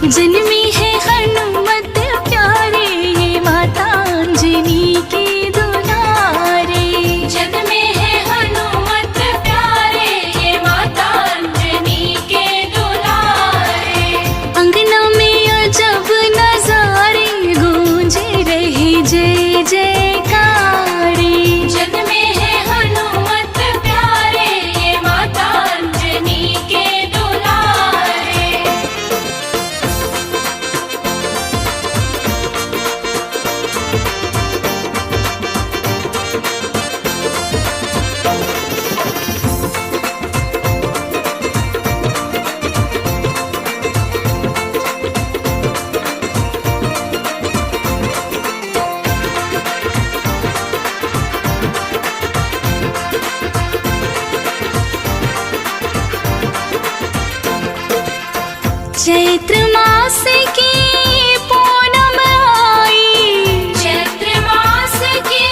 जन्मी है हनुमत प्यारे, ये माता अंजनी की दुलारे। जन्मे है हनुमत प्यारे, ये माता अंजनी के दुलारे। अंगना में अजब नजारे, गूंजे रहे जय जयकारे। जन्मे है हनुमत प्यारे, ये माता अंजनी के दुलारे। चैत्र मास की पूनम आई, चैत्र मास की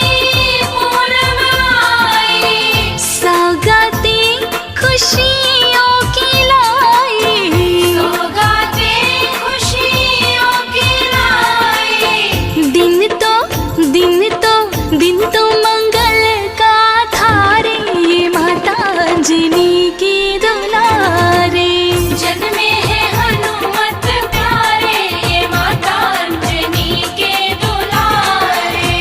पूनम आई। सौगाते खुशियों की लाई। सौगाते खुशियों की लाई। दिन तो मंगल का थारे, ये माता अंजनी की दुलारे। जन्मे है हनुमत प्यारे, ये माता अंजनी के दुलारे।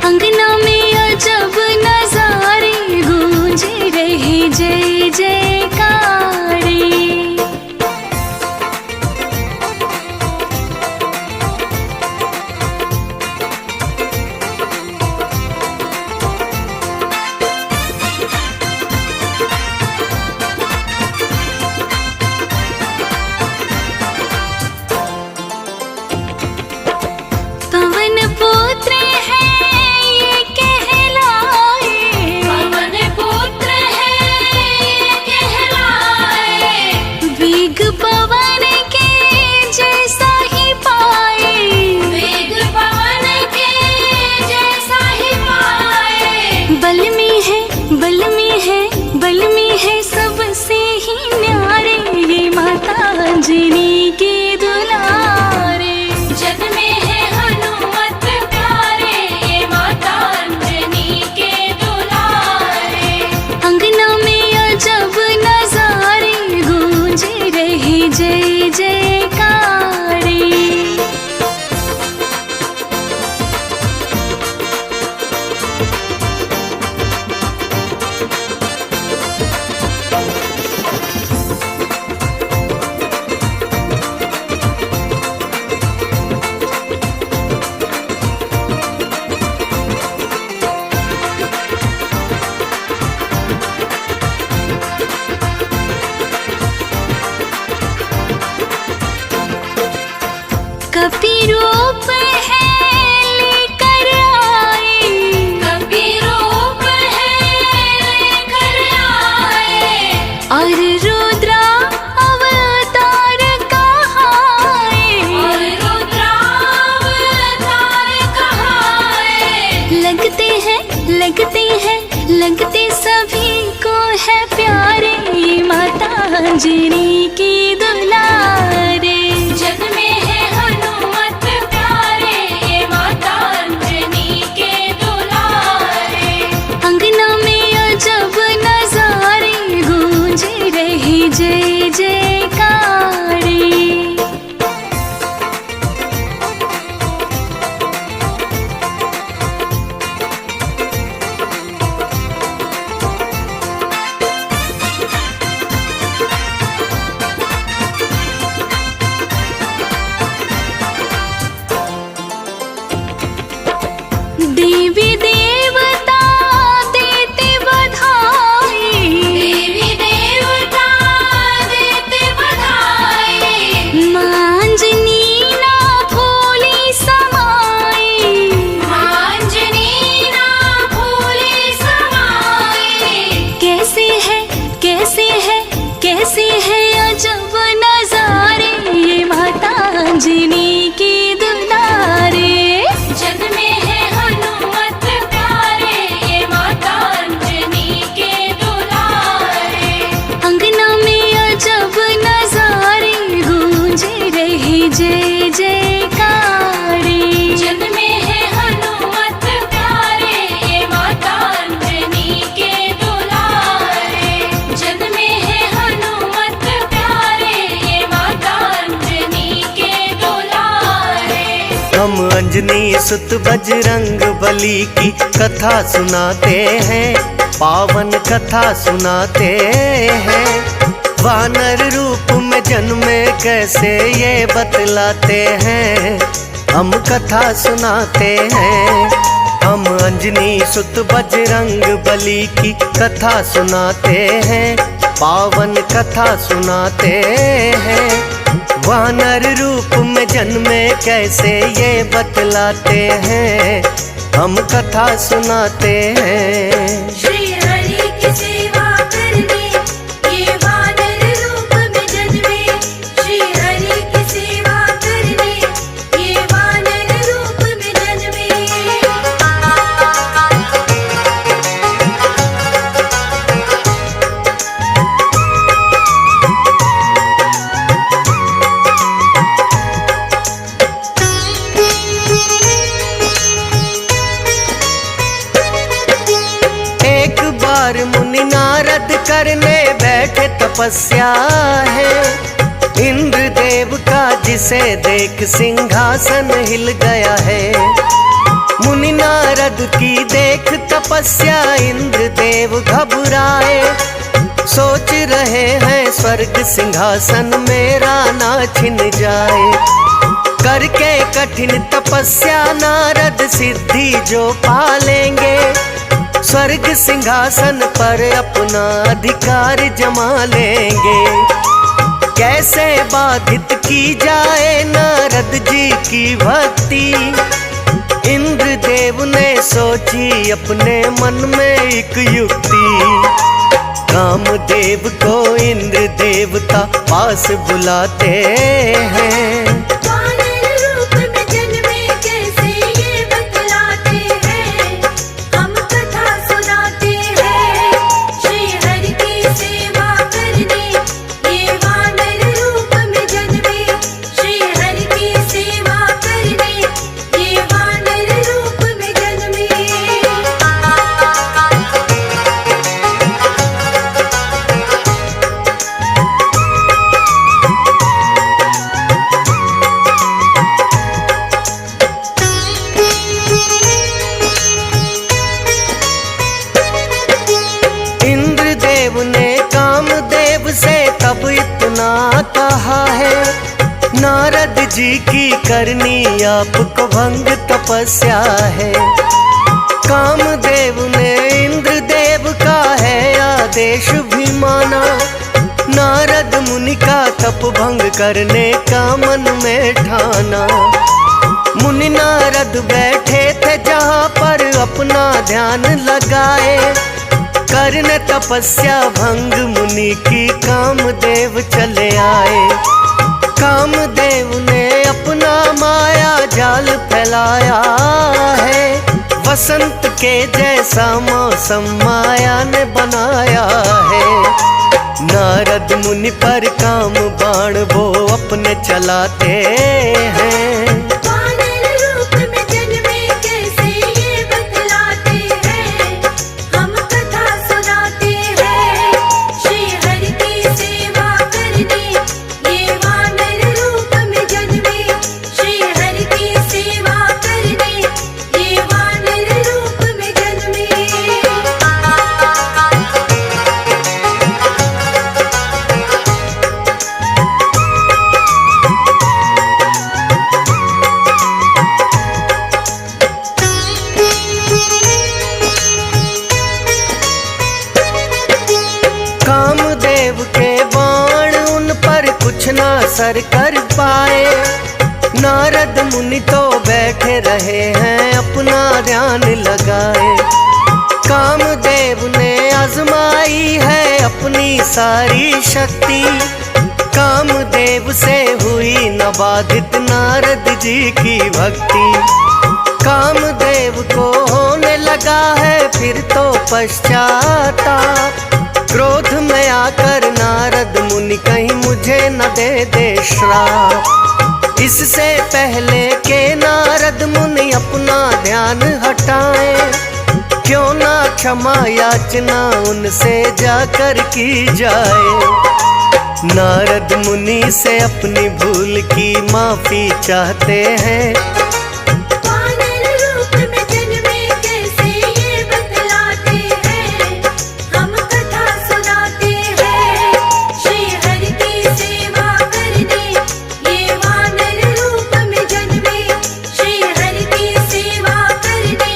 अंगना में अजब नजारे, गूंजे रहे जय जयकारे। पवन पुत्र है ये कहलाए, पवन पुत्र है ये कहलाए। वेग पवन के जैसा ही पाए। वेग पवन के जैसा ही पाए। बल में है सबसे ही न्यारे, ये माता अंजनी के दुलारे। जन्मे है हनुमत प्यारे, ये माता अंजनी के दुलारे। अंगना में अजब नजारे, गूंजे रहे जय जयकारे। कपि रूप है लेकर आए, कपि रूप है लेकर आए। और रुद्रा अवतार कहाए। और रुद्रावतार कहाए। लगते सभी को है प्यारे, ये माता अंजनी की दुलारे। जन्मे है हनुमत प्यारे, ये माता अंजनी के दुलारे। अंगना में अजब नजारे, गूंजे रहे जय जयकारे। रहे जय जयकारे। जन्मे हैं हनुमत प्यारे, ये माता अंजनी के दुलारे। जन्मे हैं हनुमत प्यारे, ये माता अंजनी के दुलारे। हम अंजनी सुत बजरंग बली की कथा सुनाते हैं, पावन कथा सुनाते हैं। वानर रूप में जन्मे कैसे ये बतलाते हैं, हम कथा सुनाते हैं। हम अंजनी सुत बजरंग बली की कथा सुनाते हैं, पावन कथा सुनाते हैं। वानर रूप में जन्मे कैसे ये बतलाते हैं, हम कथा सुनाते हैं। श्री हरि की सेवा करने ये वानर रूप में जन्मे। श्री हरि की सेवा करने ये वानर रूप में जन्मे। एक बार मुनि नारद करने बैठे तपस्या है। इंद्र देव का जिसे देख सिंहासन हिल गया है। मुनि नारद की देख तपस्या इंद्र देव घबराए। सोच रहे हैं स्वर्ग सिंहासन मेरा ना छिन जाए। करके कठिन तपस्या नारद सिद्धि जो पालेंगे, स्वर्ग सिंहासन पर अपना अधिकार जमा लेंगे। कैसे बाधित की जाए नारद जी की भक्ति, इंद्र देव ने सोची अपने मन में एक युक्ति। कामदेव को इंद्र देवता पास बुलाते हैं। वानर रूप में जन्मे कैसे ये बतलाते हैं, हम कथा सुनाते हैं। श्री हरि की सेवा करने ये वानर रूप में जन्मे। श्री हरि की सेवा करने ये वानर रूप में जन्मे। इंद्र देव ने कामदेव से तब इतना कहा है, नारद जी की करनी आपको भंग तपस्या है। कामदेव ने इंद्र देव का है आदेश भी माना। नारद मुनि का तप भंग करने का मन में ठाना। मुनि नारद बैठे थे जहाँ पर अपना ध्यान लगाए। करने तपस्या भंग मुनि की कामदेव चले आए। कामदेव ने अपना माया जाल फैलाया है। वसंत के जैसा मौसम माया ने बनाया है। नारद मुनि पर काम बाण वो अपने चलाते हैं। वानर रूप में जन्मे कैसे ये बतलाते हैं, हम कथा सुनाते हैं। श्री हरि की सेवा करने ये वानर रूप में जन्मे। श्री हरि की सेवा करने ये वानर रूप में जन्मे। कामदेव के बाण उन पर कुछ ना असर कर पाए। नारद मुनि तो बैठे रहे हैं अपना ध्यान लगाए। कामदेव ने आजमाई है अपनी सारी शक्ति। कामदेव से हुई न बाधित नारद जी की भक्ति। कामदेव को होने लगा है फिर तो पश्चाताप। क्रोध में आकर नारद मुनि कहीं मुझे न दे श्राप। इससे पहले के नारद मुनि अपना ध्यान हटाए, क्यों ना क्षमा याचना उनसे जाकर की जाए। नारद मुनि से अपनी भूल की माफी चाहते हैं। वानर रूप में जन्मे कैसे ये बतलाते हैं, हम कथा सुनाते हैं। श्री हरि की सेवा करने ये वानर रूप में जन्मे, श्री हरि की सेवा करने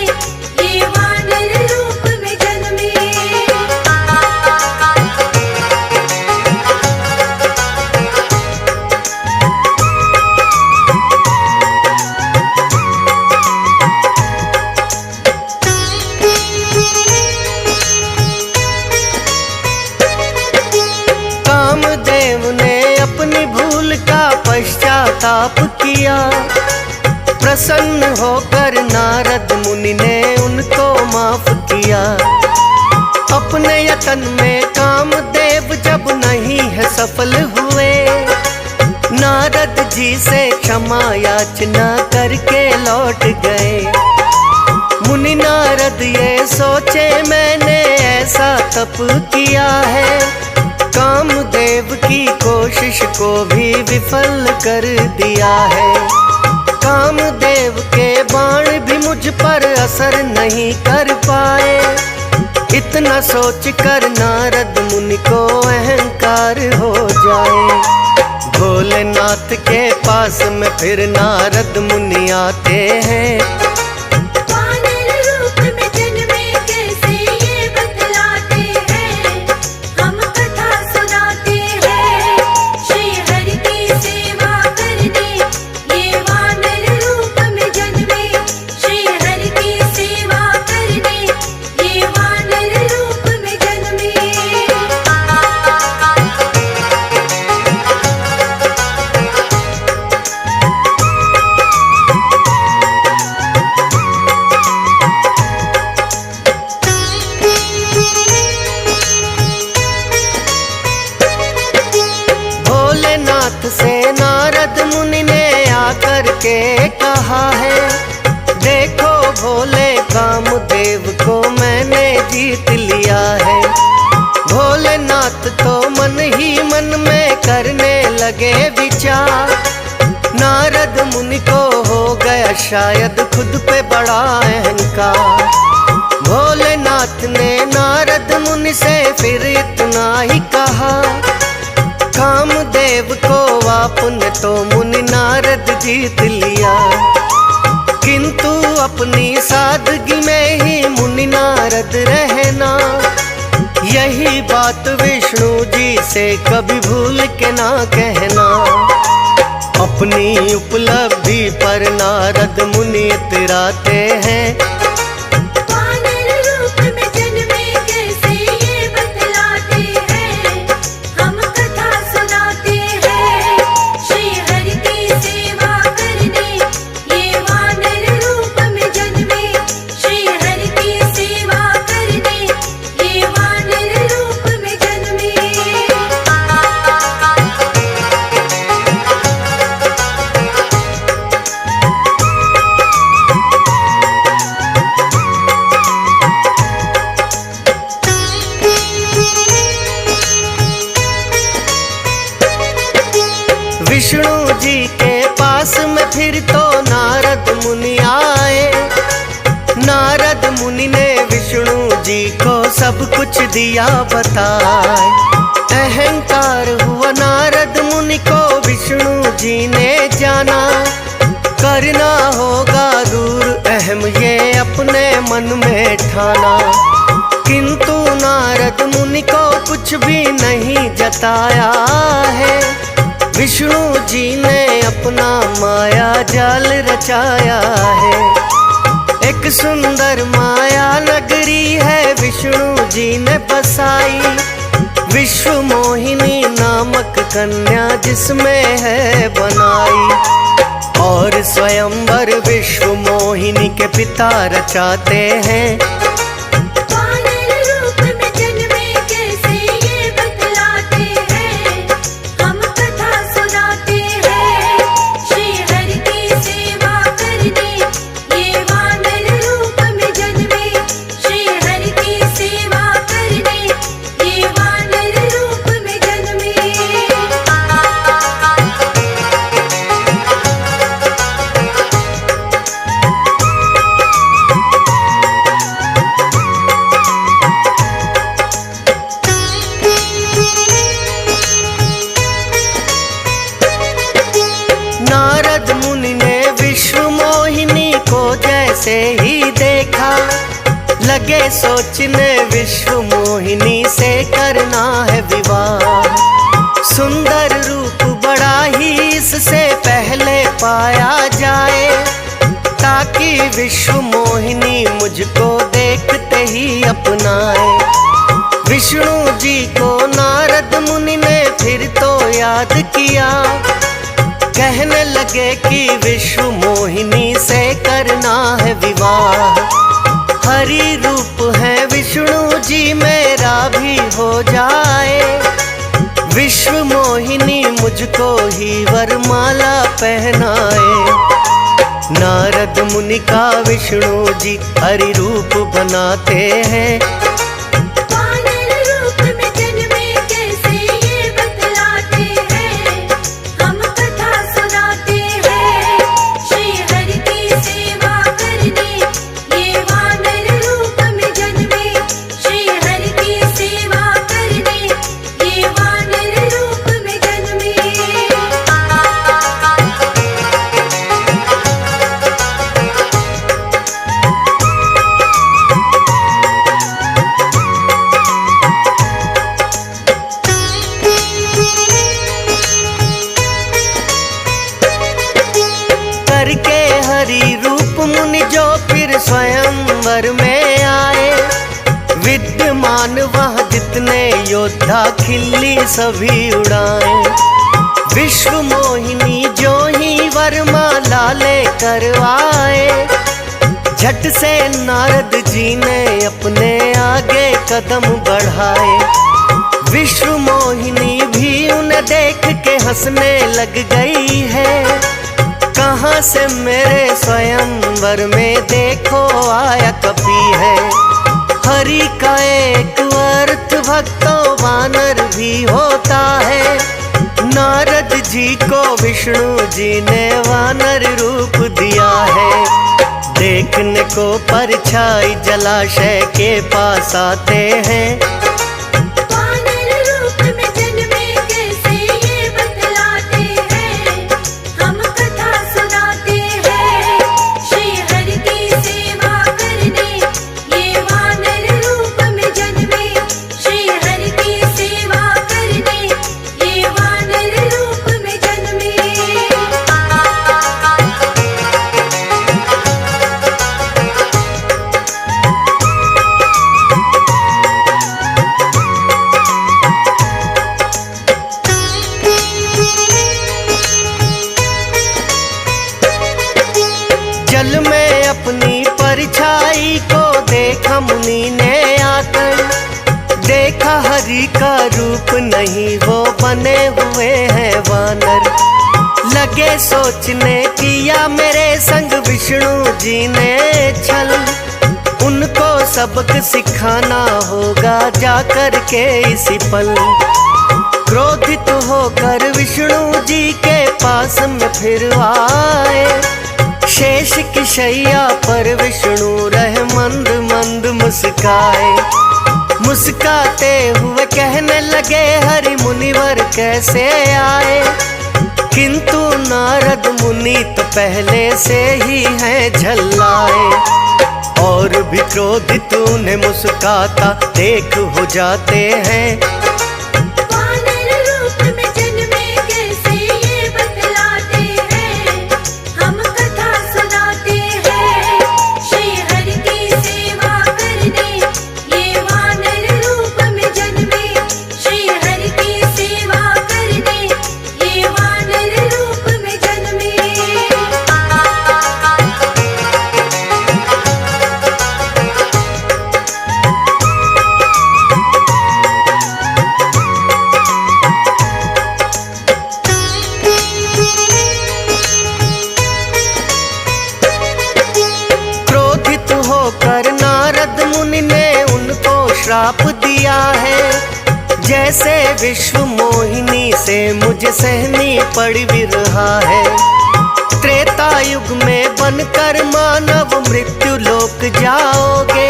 ये वानर रूप में जन्मे। कामदेव ने अपनी भूल का पश्चाताप किया। प्रसन्न होकर नारद मुनि ने उनको माफ किया। अपने यतन में कामदेव जब नहीं है सफल हुए, नारद जी से क्षमा याचना करके लौट गए। मुनि नारद ये सोचे मैंने ऐसा तप किया है, कामदेव की कोशिश को भी विफल कर दिया है। कामदेव के बाण भी मुझ पर असर नहीं कर पाए। इतना सोच कर नारद मुनि को अहंकार हो जाए। भोलेनाथ के पास में फिर नारद मुनि आते हैं। वानर रूप में जन्मे कैसे ये बतलाते हैं, हम कथा सुनाते हैं। श्री हरि की सेवा करने ये वानर रूप में जन्मे, श्री हरि की सेवा करने ये वानर रूप में जन्मे। भोलेनाथ से नारद मुनि ने आकर के कहा है, देखो भोले कामदेव को मैंने जीत लिया है। भोलेनाथ तो मन ही मन में करने लगे विचार। नारद मुनि को हो गया शायद खुद पे बड़ा अहंकार। भोलेनाथ ने नारद मुनि से फिर इतना ही कहा, कामदेव को आपने तो मुनि नारद जीत लिया, किंतु अपनी सादगी में ही मुनि नारद रहना। यही बात विष्णु जी से कभी भूल के ना कहना। अपनी उपलब्धि पर नारद मुनि इतराते हैं। वानर रूप में जन्मे कैसे ये बतलाते हैं, हम कथा सुनाते हैं। श्री हरि की सेवा करने ये वानर रूप में जन्मे, श्री हरि की सेवा करने ये वानर रूप में जन्मे। विष्णु जी के पास में फिर तो नारद मुनि आए। नारद मुनि ने विष्णु जी को सब कुछ दिया बताए। अहंकार हुआ नारद मुनि को विष्णु जी ने जाना। करना होगा दूर अहम ये अपने मन में ठाना, किंतु नारद मुनि को कुछ भी नहीं जताया है। विष्णु जी ने अपना माया जाल रचाया है। एक सुंदर माया नगरी है विष्णु जी ने बसाई। विश्व मोहिनी नामक कन्या जिसमें है बनाई। और स्वयंवर विश्व मोहिनी के पिता रचाते हैं। वानर रूप में जन्मे कैसे से ही देखा, लगे सोचने विश्व मोहिनी से करना है विवाह। सुंदर रूप बड़ा ही इससे पहले पाया जाए, ताकि विश्व मोहिनी मुझको देखते ही अपनाए। विष्णु जी को नारद मुनि ने फिर तो याद किया, कहने लगे कि विश्व मोहिनी से करना है विवाह। हरि रूप है विष्णु जी मेरा भी हो जाए, विश्व मोहिनी मुझको ही वरमाला पहनाए। नारद मुनि का विष्णु जी हरि रूप बनाते हैं, वानर रूप में जन्मे कैसे ये बतलाते हैं, हम कथा सुनाते हैं। श्री हरि की सेवा करने ये वानर रूप में जन्मे, श्री हरि की सेवा करने ये वानर रूप में जन्मे। करके हरि रूप मुनि जो फिर स्वयंवर में आए, विद्यमान वहाँ जितने योद्धा खिल्ली सभी उड़ाए। विश्व मोहिनी जो ही वरमाला लेकर आए, झट से नारद जी ने अपने आगे कदम बढ़ाए। विश्व मोहिनी भी उन्हें देख के हंसने लग गई है, कहाँ से मेरे स्वयंवर में देखो आया कपी है। हरि का एक अर्थ भक्तों वानर भी होता है, नारद जी को विष्णु जी ने वानर रूप दिया है। देखने को परछाई जलाशय के पास आते हैं, वानर रूप में जन्मे कैसे ये बतलाते हैं, हम कथा सुनाते हैं। श्री हरि की सेवा करने ये वानर रूप में जन्मे, श्री हरि की सेवा करने ये वानर रूप में जन्मे। जल में अपनी परछाई को देखा मुनि ने आकर, देखा हरि का रूप नहीं वो बने हुए हैं वानर। लगे सोचने किया मेरे संग विष्णु जी ने छल, उनको सबक सिखाना होगा जाकर के इसी पल। क्रोधित होकर विष्णु जी के पास में फिर आए, शेष की शैया पर विष्णु रहे मंद मंद मुस्काए। मुस्काते हुए कहने लगे हरि मुनिवर कैसे आए, किंतु नारद मुनि तो पहले से ही हैं झल्लाए। और भी क्रोधित उन्हें मुस्काता देख हो जाते हैं, वानर रूप में जन्मे कैसे ये बतलाते हैं, हम कथा सुनाते हैं। श्री हरि की सेवा करने ये वानर रूप में जन्मे, श्री हरि की सेवा करने ये वानर रूप में जन्मे। क्रोधित होकर नारद मुनि ने उनको श्राप दिया है, जैसे विश्व मोहिनी से मुझे सहनी पड़ भी रहा है। त्रेता युग में बनकर मानव मृत्यु लोक जाओगे,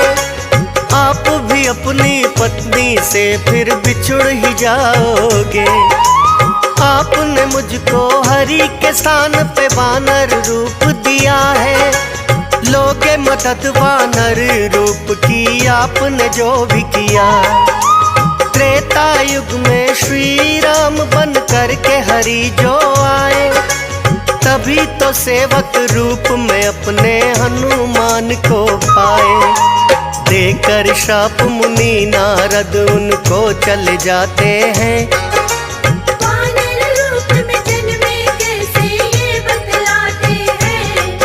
आप भी अपनी पत्नी से फिर बिछुड़ ही जाओगे। आपने मुझको हरि के स्थान पे वानर रूप दिया है, लोगे मदद वानर रूप की आपने जो भी किया। त्रेता युग में श्री राम बन करके हरि जो आए, तभी तो सेवक रूप में अपने हनुमान को पाए। देकर शाप मुनि नारद उनको चले जाते हैं। वानर रूप में जन्मे कैसे ये बतलाते हैं,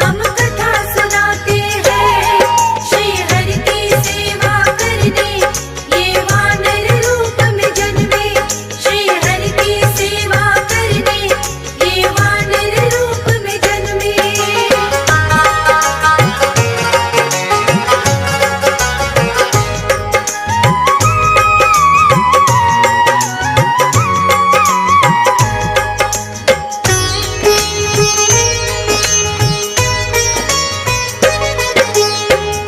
हम कथा सुनाते हैं। श्री हरि की सेवा करने ये वानर रूप में जन्मे, श्री हरि की सेवा करने ये वानर रूप में जन्मे।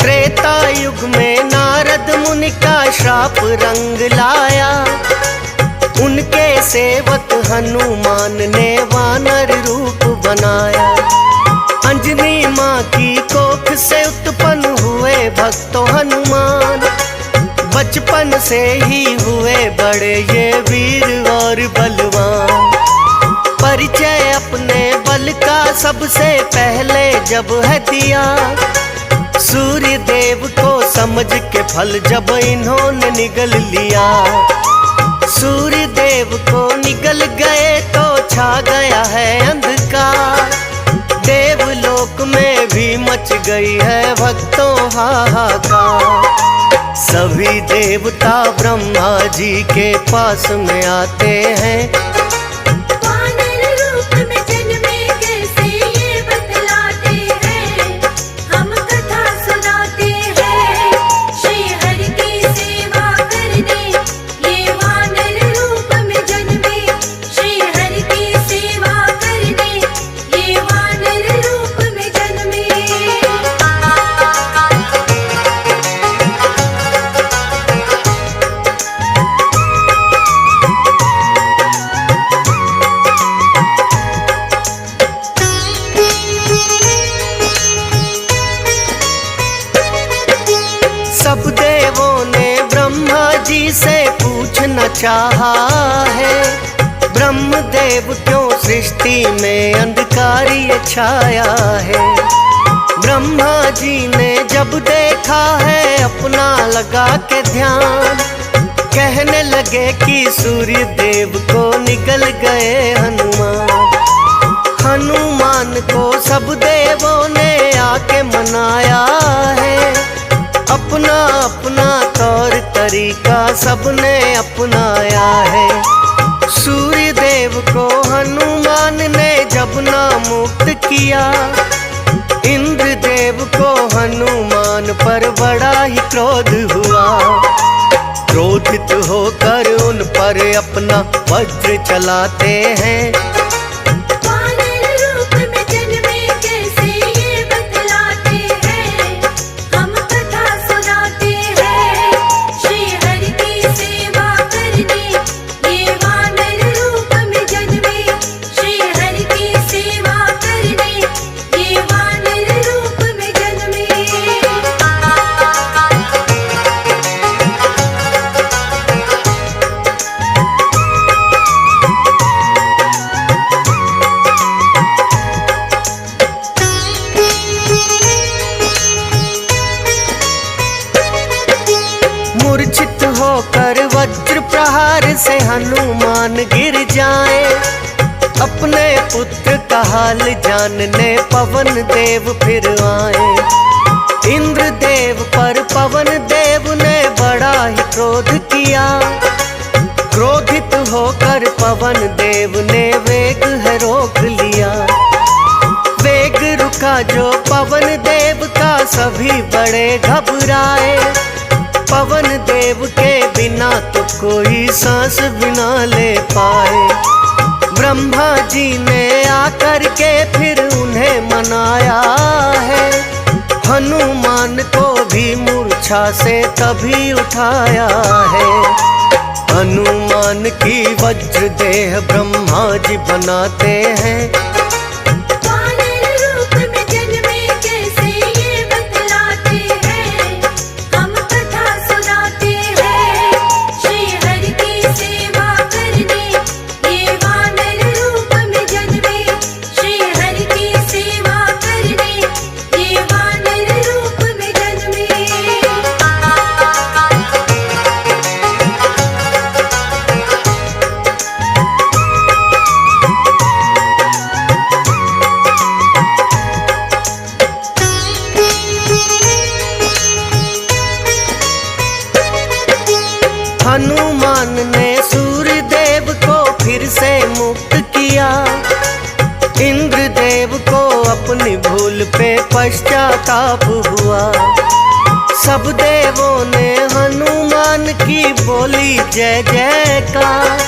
त्रेता युग में नारद मुनि का श्राप रंग लाया। उनके सेवक हनुमान ने वानर रूप बनाया। अंजनी माँ की कोख से उत्पन्न हुए भक्तो हनुमान। बचपन से ही हुए बड़े ये वीर और बलवान। परिचय अपने बल का सबसे पहले जब है दिया, सूर्य देव को समझ के फल जब इन्होंने निगल लिया। सूर्य देव को निगल गए तो छा गया है अंधकार। देवलोक में भी मच गई है भक्तों हाहाकार। सभी देवता ब्रह्मा जी के पास में आते हैं। वानर रूप में जन्मे कैसे ये बतलाते हैं, हम कथा सुनाते हैं। श्री हरि की सेवा करने ये वानर रूप में जन्मे, श्री हरि की सेवा करने ये वानर रूप में जन्मे। सब देवों ने ब्रह्मा जी से पूछना चाहा है, ब्रह्म देव क्यों सृष्टि में अंधकार ये छाया है। ब्रह्मा जी ने जब देखा है अपना लगा के ध्यान, कहने लगे कि सूर्य देव को निगल गए हनुमान। हनुमान को सब देवों ने आके मनाया है। अपना अपना तौर तरीका सबने अपनाया है। सूर्य देव को हनुमान ने जब ना मुक्त किया, इंद्र देव को हनुमान पर बड़ा ही क्रोध हुआ। क्रोधित होकर उन पर अपना वज्र चलाते हैं। वानर रूप में जन्मे कैसे ये बतलाते हैं, हम कथा सुनाते हैं। श्री हरि की सेवा करने ये वानर रूप में जन्मे, श्री हरि की सेवा करने ये वानर रूप में जन्मे। मूर्छित होकर वज्र प्रहार से हनुमान गिर जाए। अपने पुत्र का हाल जानने पवन देव फिर आए। इंद्र देव पर पवन देव ने बड़ा ही क्रोध किया। क्रोधित होकर पवन देव ने वेग है रोक लिया। वेग रुका जो पवन देव का सभी बड़े घबराए। पवन देव के बिना तो कोई सांस बिना ले पाए। ब्रह्मा जी ने आकर के फिर उन्हें मनाया है। हनुमान को भी मूर्छा से तभी उठाया है। हनुमान की वज्र देह ब्रह्मा जी बनाते हैं। वानर रूप में जन्मे कैसे इंद्रदेव को अपनी भूल पे पश्चाताप हुआ। सब देवों ने हनुमान की बोली जय जयकार।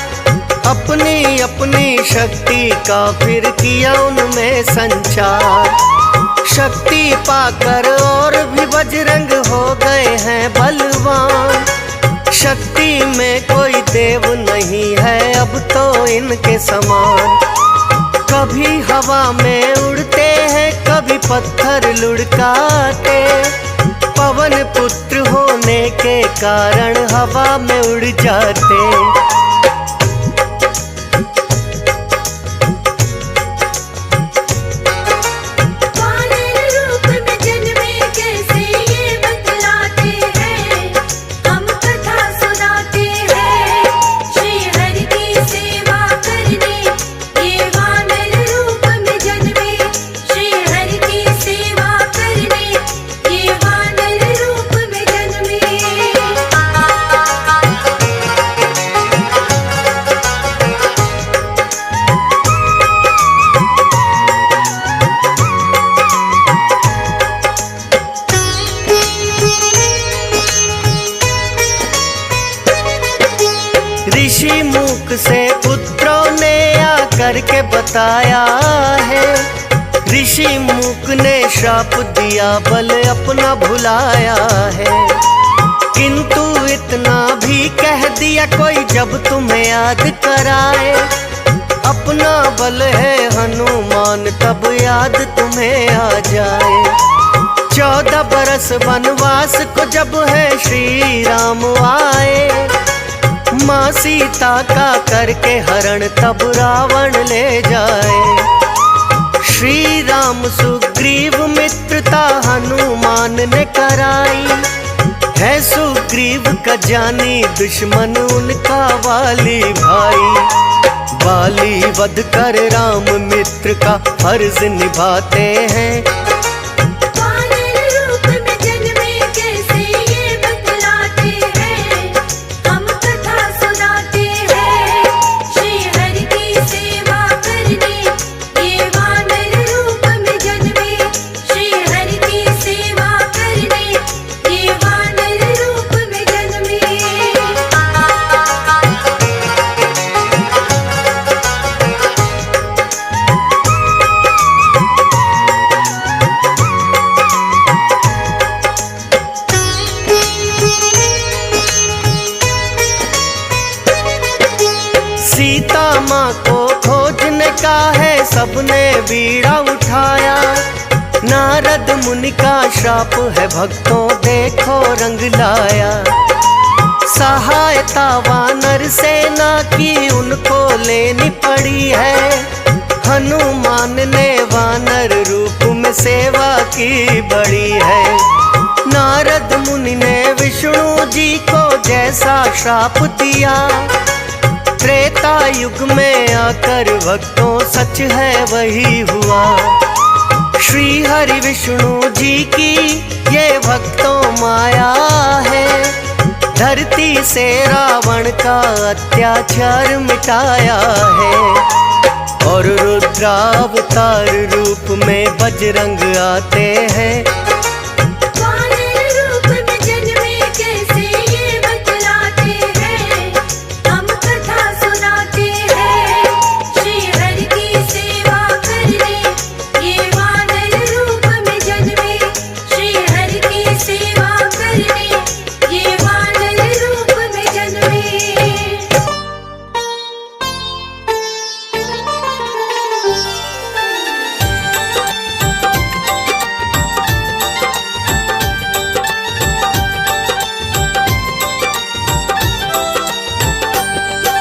अपनी अपनी शक्ति का फिर किया उनमें संचार। शक्ति पाकर और भी बजरंग हो गए हैं बलवान। शक्ति में कोई देव नहीं है अब तो इनके समान। कभी हवा में उड़ते हैं, कभी पत्थर लुढ़काते। पवन पुत्र होने के कारण हवा में उड़ जाते। ऋषि मुख से पुत्रों ने आकर के बताया है। ऋषि मुख ने श्राप दिया, बल अपना भुलाया है। किंतु इतना भी कह दिया कोई जब तुम्हें याद कराए। अपना बल है हनुमान तब याद तुम्हें आ जाए। 14 बरस वनवास को जब है श्री राम आए। माँ सीता का करके हरण तब रावण ले जाए। श्री राम सुग्रीव मित्रता हनुमान ने कराई है। सुग्रीव का जानी दुश्मन उनका वाली भाई। वाली वध कर राम मित्र का फर्ज निभाते हैं। सीता माँ को खोजने का है सबने बीड़ा उठाया। नारद मुनि का श्राप है भक्तों देखो रंग लाया। सहायता वानर सेना की उनको लेनी पड़ी है। हनुमान ने वानर रूप में सेवा की बड़ी है। नारद मुनि ने विष्णु जी को जैसा श्राप दिया। त्रेता युग में आकर भक्तों सच है वही हुआ। श्री हरि विष्णु जी की ये भक्तों माया है। धरती से रावण का अत्याचार मिटाया है। और रुद्रावतार रूप में बजरंग आते हैं।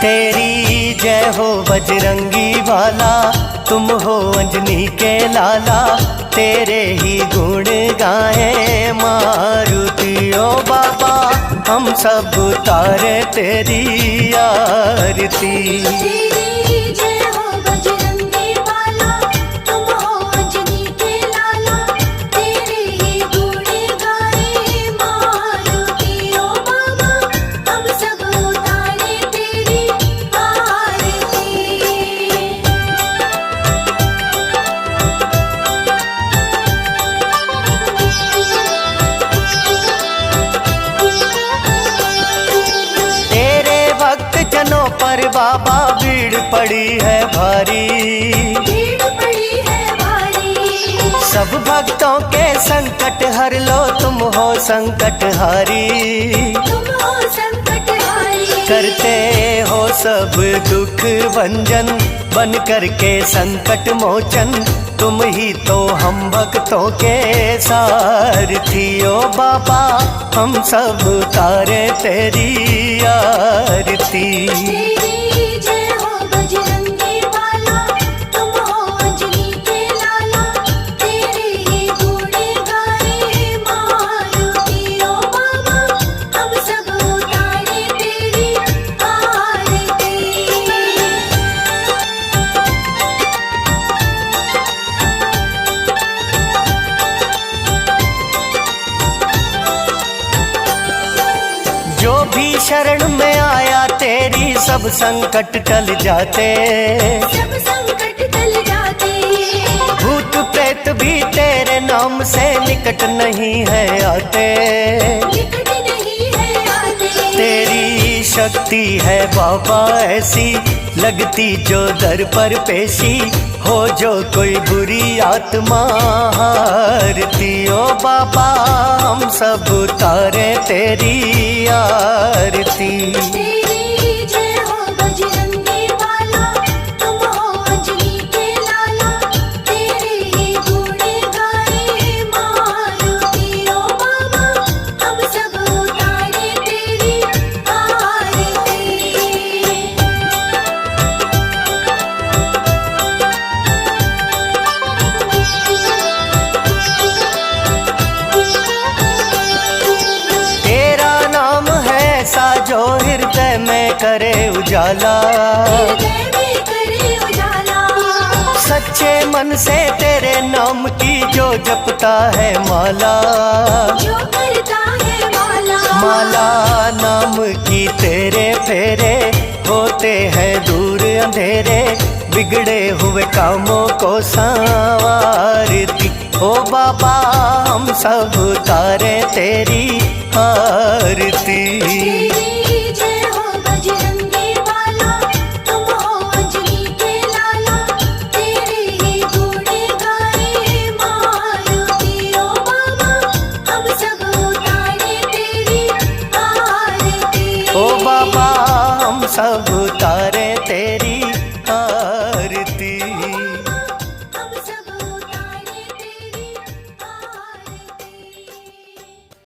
तेरी जय हो बजरंगी वाला, तुम हो अंजनी के लाला। तेरे ही गुण गाए मारुति ओ बाबा, हम सब उतारे तेरी आरती। पड़ी है भारी, भीड़ पड़ी है भारी। सब भक्तों के संकट हर लो, तुम हो संकट हारी। तुम हो संकट हारी। करते हो सब दुख भंजन, बन करके संकट मोचन, तुम ही तो हम भक्तों के सारथी। ओ बाबा हम सब उतारे तेरी आरती। तेरी जय हो बजरंगी वाला, तुम हो अंजलि के लाला, तेरे ही गुण गाए मारुति। ओ बाबा हम सब उतारे तेरी आरती। जो भी शरण में आया तेरी, सब संकट टल जाते। सब संकट टल जाते। भूत प्रेत भी तेरे नाम से निकट नहीं है आते। निकट नहीं है आते। तेरी शक्ति है बाबा ऐसी, लगती जो दर पर पेशी, हो जो कोई बुरी आत्मा हारती। ओ बाबा हम सब उतारे तेरी आरती। तेरी जय हो बजरंगी वाला, तुम हो अंजलि के लाला, तेरे ही गुण गाए मारुति। ओ बाबा हम सब उतारे तेरी आरती। तेरा नाम है ऐसा जो हृदय में करे उजाला, हृदय में करे उजाला। सच्चे मन से तेरे नाम की जो जपता है माला। जो करता है माला। माला नाम की तेरे फेरे, होते हैं दूर अंधेरे, बिगड़े हुए कामों को संवारती। ओ बाबा हम सब उतारे तेरी आरती। तेरी जय हो बजरंगी वाला, तुम हो अंजलि के लाला, तेरे ही गुण गाए मारुति। ओ बाबा हम सब उतारे तेरी आरती। ओ बाबा हम सब उतारे